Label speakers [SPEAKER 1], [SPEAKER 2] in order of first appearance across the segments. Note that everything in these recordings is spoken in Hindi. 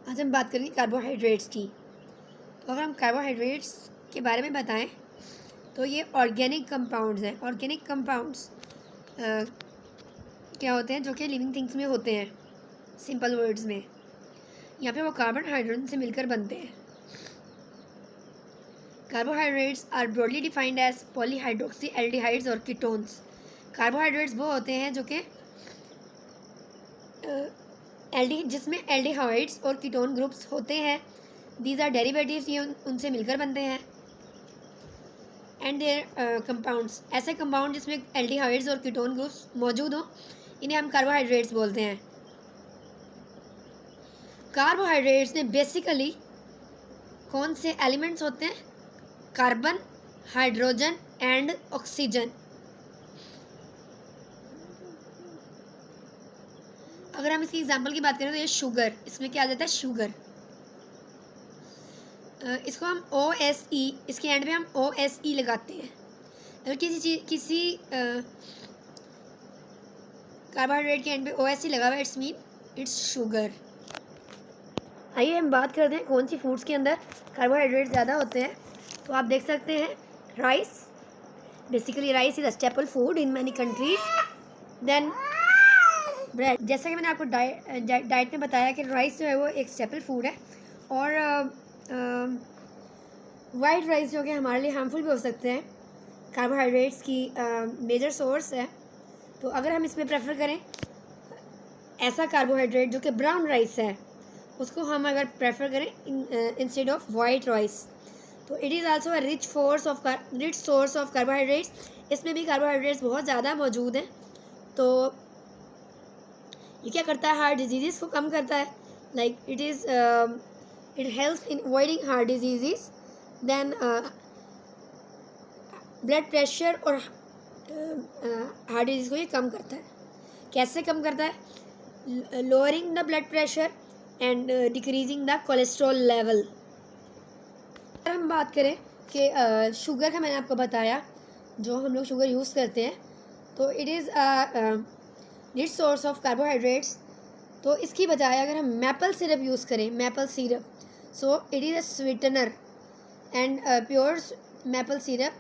[SPEAKER 1] आज हम बात करेंगे कार्बोहाइड्रेट्स की। तो अगर हम कार्बोहाइड्रेट्स के बारे में बताएं तो ये ऑर्गेनिक कंपाउंड्स हैं। ऑर्गेनिक कंपाउंड्स क्या होते हैं जो कि लिविंग थिंग्स में होते हैं। सिंपल वर्ड्स में यहाँ पे वो कार्बन हाइड्रोजन से मिलकर बनते हैं। Carbohydrates are broadly defined as polyhydroxy aldehydes और कीटोन्स। कार्बोहाइड्रेट्स वो होते हैं जो कि जिसमें एल्डिहाइड्स और कीटोन ग्रुप्स होते हैं। दीज आर डेरिवेटिव्स, ये उनसे मिलकर बनते हैं। एंड देयर कंपाउंड्स, ऐसे कंपाउंड जिसमें एल्डिहाइड्स और कीटोन ग्रुप्स मौजूद हों, इन्हें हम कार्बोहाइड्रेट्स बोलते हैं। कार्बोहाइड्रेट्स में बेसिकली कौन से एलिमेंट्स होते हैं? Carbon, hydrogen and oxygen. अगर हम इसकी एग्जांपल की बात करें तो ये शुगर, इसमें क्या आ जाता है? शुगर। इसको हम OSE, इसके एंड पे हम OSE लगाते हैं। अगर किसी कार्बोहाइड्रेट के एंड पे OSE लगा हुआ है, इट्स मीन इट्स शुगर। आइए हम बात करते हैं कौन सी फूड्स के अंदर कार्बोहाइड्रेट ज़्यादा होते हैं। तो आप देख सकते हैं rice, basically rice is a staple food in many countries. Then bread, जैसा कि मैंने आपको डाइट में बताया कि राइस जो है वो एक स्टेपल फूड है। और वाइट राइस जो कि हमारे लिए हार्मफुल भी हो सकते हैं, कार्बोहाइड्रेट्स की मेजर सोर्स है। तो अगर हम इसमें प्रेफर करें ऐसा कार्बोहाइड्रेट जो कि ब्राउन राइस है, उसको हम अगर प्रेफर करें इंस्टेड ऑफ वाइट राइस, तो it is also a rich source of carbohydrates. इसमें भी कार्बोहाइड्रेट्स बहुत ज़्यादा मौजूद हैं। तो ये क्या करता है? हार्ट डिजीज़ को कम करता है। Like it helps in avoiding heart disease. Then blood pressure और हार्ट डिजीज़ को ये कम करता है। कैसे कम करता है? Lowering the blood pressure and decreasing the cholesterol level. अगर हम बात करें कि शुगर का मैंने आपको बताया, जो हम लोग शुगर यूज़ करते हैं, तो it is rich source of carbohydrates. तो इसकी बजाय अगर हम मैपल सिरप यूज़ करें, maple syrup, so it is a sweetener and pure maple syrup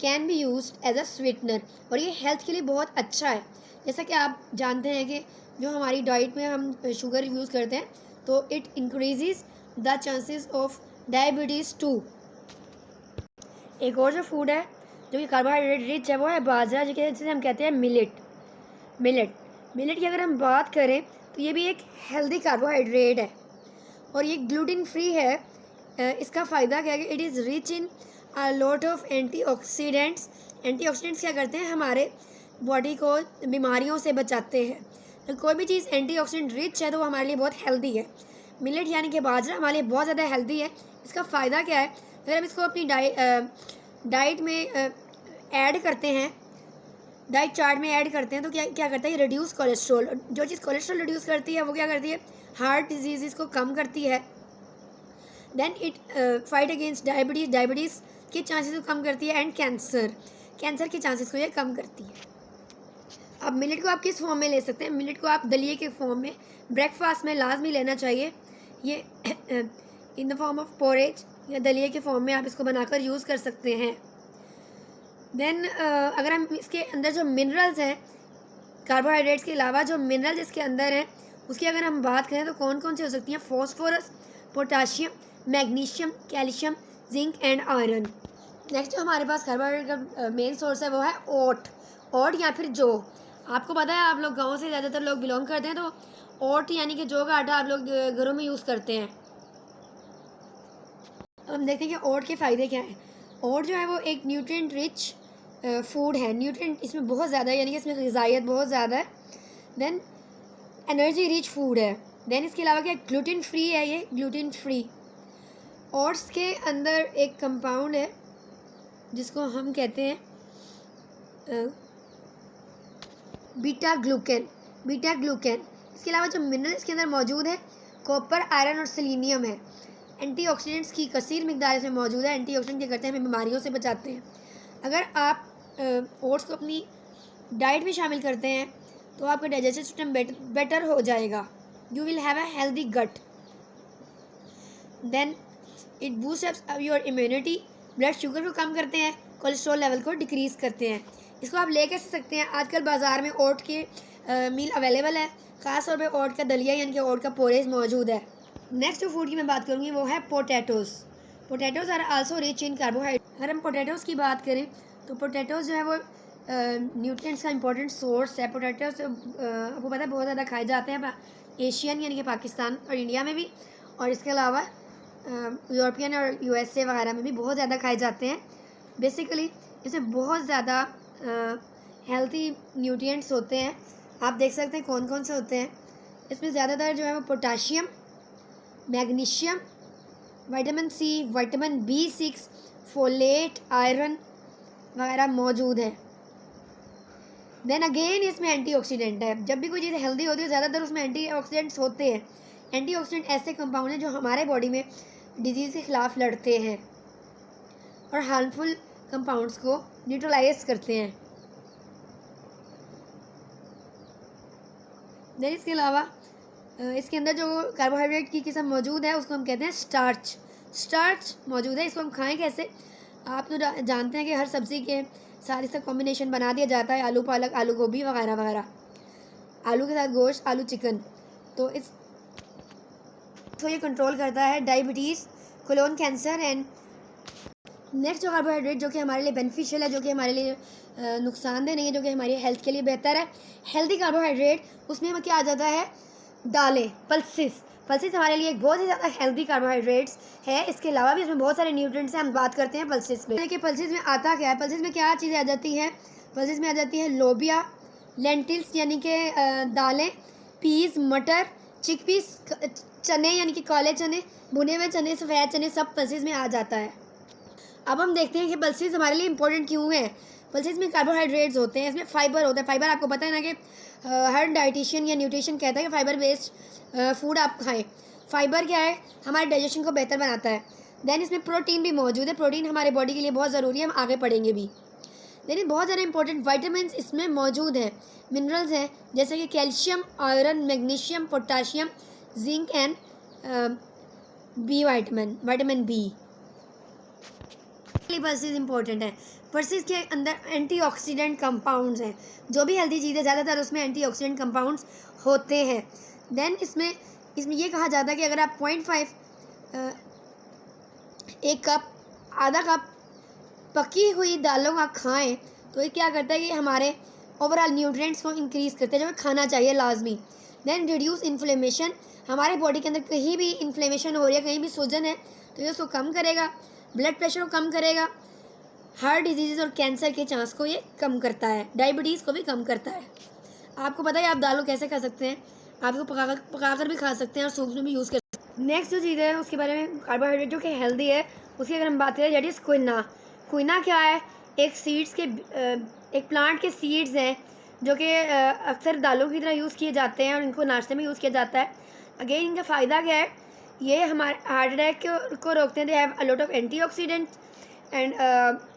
[SPEAKER 1] can be used as a sweetener. और ये हेल्थ के लिए बहुत अच्छा है। जैसा कि आप जानते हैं कि जो हमारी डाइट में हम शुगर यूज़ करते हैं, तो it increases the chances of diabetes too. एक और जो फूड है जो कि कार्बोहाइड्रेट रिच है, वो है बाजरा, जिसे हम कहते हैं मिलेट की अगर हम बात करें तो ये भी एक हेल्दी कार्बोहाइड्रेट है और ये ग्लूटेन फ्री है। इसका फ़ायदा क्या है कि it is rich in a lot of antioxidants. Antioxidants क्या करते हैं? हमारे बॉडी को बीमारियों से बचाते हैं। तो कोई भी चीज़ एंटीऑक्सीडेंट रिच है तो वो हमारे लिए बहुत हेल्दी है। मिलेट यानी कि बाजरा हमारे लिए बहुत ज़्यादा हेल्दी है। इसका फ़ायदा क्या है? अगर हम इसको अपनी डाइट में ऐड करते हैं, डाइट चार्ट में ऐड करते हैं, तो क्या करता है? ये रिड्यूस कोलेस्ट्रॉल। जो चीज़ कोलेस्ट्रॉल रिड्यूस करती है वो क्या करती है? हार्ट डिजीज़ को कम करती है। Then it fight against diabetes के चांसेस को कम करती है। एंड कैंसर के चांसेस को ये कम करती है। अब मिलेट को आप किस फॉर्म में ले सकते हैं? मिलेट को आप दलिए के फॉर्म में ब्रेकफास्ट में लाजमी लेना चाहिए। ये in the form of porridge या दलिए के फॉर्म में आप इसको बनाकर यूज़ कर सकते हैं। देन अगर हम इसके अंदर जो मिनरल्स हैं, कार्बोहाइड्रेट्स के अलावा जो मिनरल्स इसके अंदर हैं, उसकी अगर हम बात करें तो कौन कौन सी हो सकती हैं? Phosphorus, potassium, magnesium, calcium, zinc and iron. Next जो हमारे पास कार्बोहाइड्रेट का मेन सोर्स है वो है ओट या फिर जौ। आपको पता है, आप लोग गाँव से ज़्यादातर लोग बिलोंग करते हैं, तो ओट यानी कि जौ का आटा आप लोग घरों में यूज़ करते हैं। हम देखते हैं कि ओट के फ़ायदे क्या हैं। ओट जो है वो एक न्यूट्रिएंट रिच फूड है। न्यूट्रिएंट इसमें बहुत ज़्यादा है, यानी कि इसमें ग़िज़ाइयत बहुत ज़्यादा है। देन एनर्जी रिच फूड है। देन इसके अलावा क्या? ग्लूटेन फ्री है। ये ग्लूटेन फ्री। ओट्स के अंदर एक कंपाउंड है जिसको हम कहते हैं बीटा ग्लूकेन। इसके अलावा जो मिनरल इसके अंदर मौजूद है, कॉपर, आयरन और सेलेनियम है। एंटीऑक्सीडेंट्स की कसीर मिकदार इसमें मौजूद है। एंटीऑक्सीडेंट क्या करते हैं? हमें बीमारियों से बचाते हैं। अगर आप ओट्स को अपनी डाइट में शामिल करते हैं तो आपका डाइजेस्टिव सिस्टम बेटर हो जाएगा। You will have a healthy gut. Then it boost your immunity, blood sugar को कम करते हैं, कोलेस्ट्रॉल लेवल को डिक्रीज़ करते हैं। इसको आप ले कैसे सकते हैं, आजकल बाज़ार में ओट की मील अवेलेबल है, ख़ास तौर पे ओट का दलिया यानी कि ओट का पोरेज मौजूद है। नेक्स्ट जो फूड की मैं बात करूँगी वो है potatoes. Potatoes are also rich in carbohydrate. अगर हम पोटैटोज़ की बात करें तो पोटैटोज़ जो है वो न्यूट्रिएंट्स का इंपॉर्टेंट सोर्स है। पोटैटोज़ आपको पता है बहुत ज़्यादा खाए जाते हैं एशियन यानी कि पाकिस्तान और इंडिया में भी, और इसके अलावा यूरोपियन और यूएसए वगैरह में भी बहुत ज़्यादा खाए जाते हैं। बेसिकली इसमें बहुत ज़्यादा हेल्थी न्यूट्रिएंट्स होते हैं। आप देख सकते हैं कौन कौन से होते हैं। इसमें ज़्यादातर जो है वो potassium, magnesium, vitamin C, vitamin B6, folate, iron वगैरह मौजूद है। देन अगेन इसमें एंटीऑक्सीडेंट है। जब भी कोई चीज़ हेल्दी होती है ज़्यादातर उसमें एंटीऑक्सीडेंट्स होते हैं। एंटीऑक्सीडेंट ऐसे कंपाउंड हैं जो हमारे बॉडी में डिजीज़ के ख़िलाफ़ लड़ते हैं और हार्मफुल कंपाउंड्स को न्यूट्रलाइज करते हैं। देन इसके अलावा इसके अंदर जो कार्बोहाइड्रेट की किस्म मौजूद है उसको हम कहते हैं स्टार्च। स्टार्च मौजूद है। इसको हम खाएं कैसे, आप तो जानते हैं कि हर सब्ज़ी के साथ इसका कॉम्बिनेशन बना दिया जाता है, आलू पालक, आलू गोभी वगैरह वगैरह, आलू के साथ गोश्त, आलू चिकन। तो ये कंट्रोल करता है diabetes, colon cancer and next जो कार्बोहाइड्रेट जो कि हमारे लिए बेनिफिशियल है, जो कि हमारे लिए नुकसानदेह नहीं है, जो कि हमारी हेल्थ के लिए बेहतर है, हेल्दी कार्बोहाइड्रेट, उसमें हमें क्या आ जाता है, दालें, पल्सेस। पल्सेस हमारे लिए एक बहुत ही ज़्यादा हेल्दी कार्बोहाइड्रेट्स है। इसके अलावा भी इसमें बहुत सारे न्यूट्रिएंट्स हैं। हम बात करते हैं पल्सेस में। देखिए पल्सेस में आता क्या है, पल्सेस में क्या चीज़ें आ जाती हैं, पल्सेस में आ जाती है लोबिया, लेंटिल्स यानी कि दालें, पीस, मटर, चिकपीस, चने यानी कि काले चने, भुने हुए चने, सफ़ेद चने, सब पल्सेस में आ जाता है। अब हम देखते हैं कि पल्सेस हमारे लिए इंपॉर्टेंट क्यों हैं। पल्सेस में कार्बोहाइड्रेट्स होते हैं, इसमें फ़ाइबर होता है। फ़ाइबर आपको पता है ना कि हर डाइटिशियन या न्यूट्रिशन कहता है कि फ़ाइबर बेस्ड फूड आप खाएं। फ़ाइबर क्या है, हमारे डाइजेशन को बेहतर बनाता है। देन इसमें प्रोटीन भी मौजूद है। प्रोटीन हमारे बॉडी के लिए बहुत ज़रूरी है, हम आगे पढ़ेंगे भी। देन बहुत सारे इंपॉर्टेंट विटामिन इसमें मौजूद हैं, मिनरल्स हैं, जैसे कि calcium, iron, magnesium, potassium, zinc and B vitamin B। Pulses important है। पल्सेस के अंदर एंटीऑक्सीडेंट कंपाउंड्स हैं। जो भी हेल्दी चीज़ें ज़्यादातर उसमें एंटीऑक्सीडेंट कंपाउंड्स होते हैं। देन इसमें ये कहा जाता है कि अगर आप 0.5 एक कप, आधा कप पकी हुई दालों का खाएं तो ये क्या करता है कि हमारे ओवरऑल न्यूट्रिएंट्स को इंक्रीज़ करते हैं, जो खाना चाहिए लाजमी। देन रिड्यूस इन्फ्लेमेशन, हमारे बॉडी के अंदर कहीं भी इन्फ्लेमेशन हो रही है, कहीं भी सूजन है तो ये उसको कम करेगा। ब्लड प्रेशर को कम करेगा। हार्ट डिजीज़ और कैंसर के चांस को ये कम करता है। डायबिटीज़ को भी कम करता है। आपको पता है आप दालों कैसे खा सकते हैं, आप इसको पकाकर भी खा सकते हैं और सूप में भी यूज़ कर सकते हैं। नेक्स्ट जो चीज़ है उसके बारे में, कार्बोहाइड्रेट जो कि हेल्दी है उसकी अगर हम बात करें, दैट इज़ क्विना। क्विना क्या है, एक प्लांट के सीड्स हैं जो कि अक्सर दालों की तरह यूज़ किए जाते हैं और इनको नाश्ते में यूज़ किया जाता है। अगेन इनका फ़ायदा क्या है, ये हमारे हार्ट अटैक को रोकते हैं। They have a lot of antioxidants and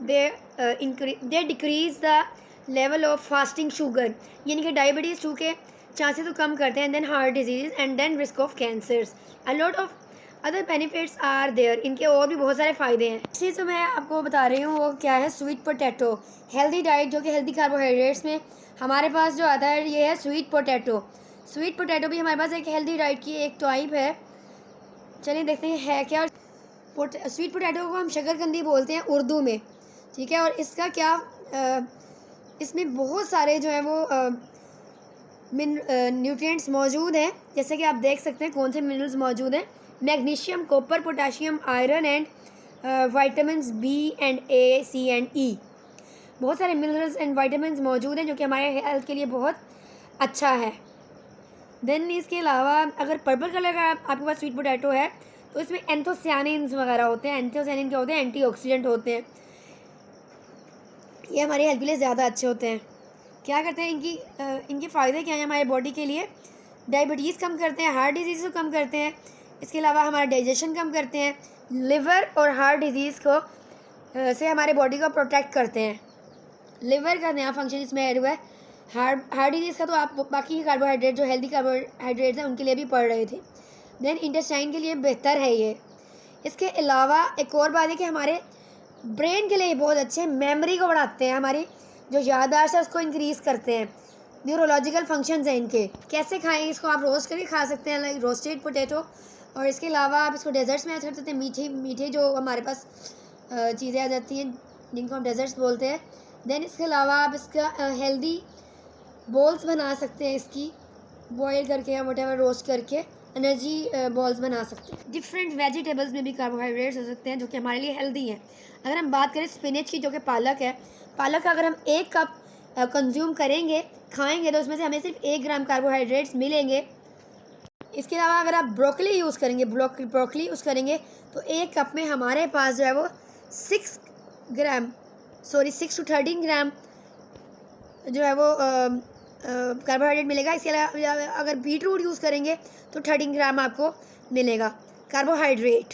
[SPEAKER 1] they decrease the level of fasting sugar, यानी कि डायबिटीज़ टू के चांसेस को कम करते हैं। Then heart disease and then risk of cancers. A lot of other benefits are there. इनके और भी बहुत सारे फ़ायदे हैं। चीज़ जो मैं आपको बता रही हूँ वो क्या है, स्वीट पोटैटो। हेल्दी डाइट जो कि हेल्दी कार्बोहाइड्रेट्स में हमारे पास जो आता है ये है स्वीट पोटैटो। स्वीट पोटैटो भी हमारे पास एक हेल्दी डाइट की एक टाइप है। चलिए देखते हैं है क्या। स्वीट पोटैटो को हम शकरकंदी बोलते हैं उर्दू में, ठीक है। और इसका क्या, इसमें बहुत सारे जो है वो न्यूट्रिएंट्स मौजूद हैं, जैसे कि आप देख सकते हैं कौन से मिनरल्स मौजूद हैं। Magnesium, copper, potassium, iron and vitamin B and A, C and E। बहुत सारे मिनरल्स एंड विटामिन मौजूद हैं जो कि हमारे हेल्थ के लिए बहुत अच्छा है। देन इसके अलावा अगर पर्पल कलर का आपके पास स्वीट पोटैटो है तो इसमें एंथोसियानिन्स वगैरह होते हैं। एंथोसियानिन क्या होते हैं, एंटीऑक्सीडेंट होते हैं। ये हमारी हेल्थ के लिए ज़्यादा अच्छे होते हैं। क्या करते हैं, इनके फ़ायदे क्या हैं हमारे बॉडी के लिए, डायबिटीज़ कम करते हैं, हार्ट डिजीज़ को कम करते हैं। इसके अलावा हमारा डाइजेशन कम करते हैं, लिवर और हार्ट डिजीज़ को से हमारे बॉडी को प्रोटेक्ट करते हैं। लिवर का नया फंक्शन इसमें ऐड हुआ है। हार्ट डिजीज़ का तो आप बाकी कार्बोहाइड्रेट जो हेल्दी कार्बोहाइड्रेट्स हैं उनके लिए भी पढ़ रहे थे। देन इंटेस्टाइन के लिए बेहतर है ये। इसके अलावा एक और बात है कि हमारे ब्रेन के लिए बहुत अच्छे हैं, मेमोरी को बढ़ाते हैं, हमारी जो याददाश्त है उसको इंक्रीज़ करते हैं, न्यूरोलॉजिकल फंक्शंस हैं इनके। कैसे खाएं इसको? आप रोस्ट करके खा सकते हैं, लाइक रोस्टेड पोटैटो। और इसके अलावा आप इसको डेजर्ट्स में ऐड कर सकते हैं, मीठे मीठे जो हमारे पास चीज़ें आ जाती हैं जिनको हम डेजर्ट्स बोलते हैं। देन इसके अलावा आप इसका हेल्दी बॉल्स बना सकते हैं, इसकी बॉयल करके या वटेवर रोस्ट करके एनर्जी बॉल्स बना सकते हैं। डिफरेंट वेजिटेबल्स में भी कार्बोहाइड्रेट्स हो सकते हैं जो कि हमारे लिए हेल्दी हैं। अगर हम बात करें स्पिनच की, जो कि पालक है, पालक का अगर हम 1 कप कंज्यूम करेंगे, खाएंगे, तो उसमें से हमें सिर्फ 1 ग्राम कार्बोहाइड्रेट्स मिलेंगे। इसके अलावा अगर आप ब्रोकली यूज़ करेंगे, ब्रोकली यूज़ करेंगे, तो 1 कप में हमारे पास जो है वो 6 to 13 ग्राम जो है वो कार्बोहाइड्रेट मिलेगा। इसके अलावा अगर बीट रूट यूज़ करेंगे तो 13 ग्राम आपको मिलेगा कार्बोहाइड्रेट।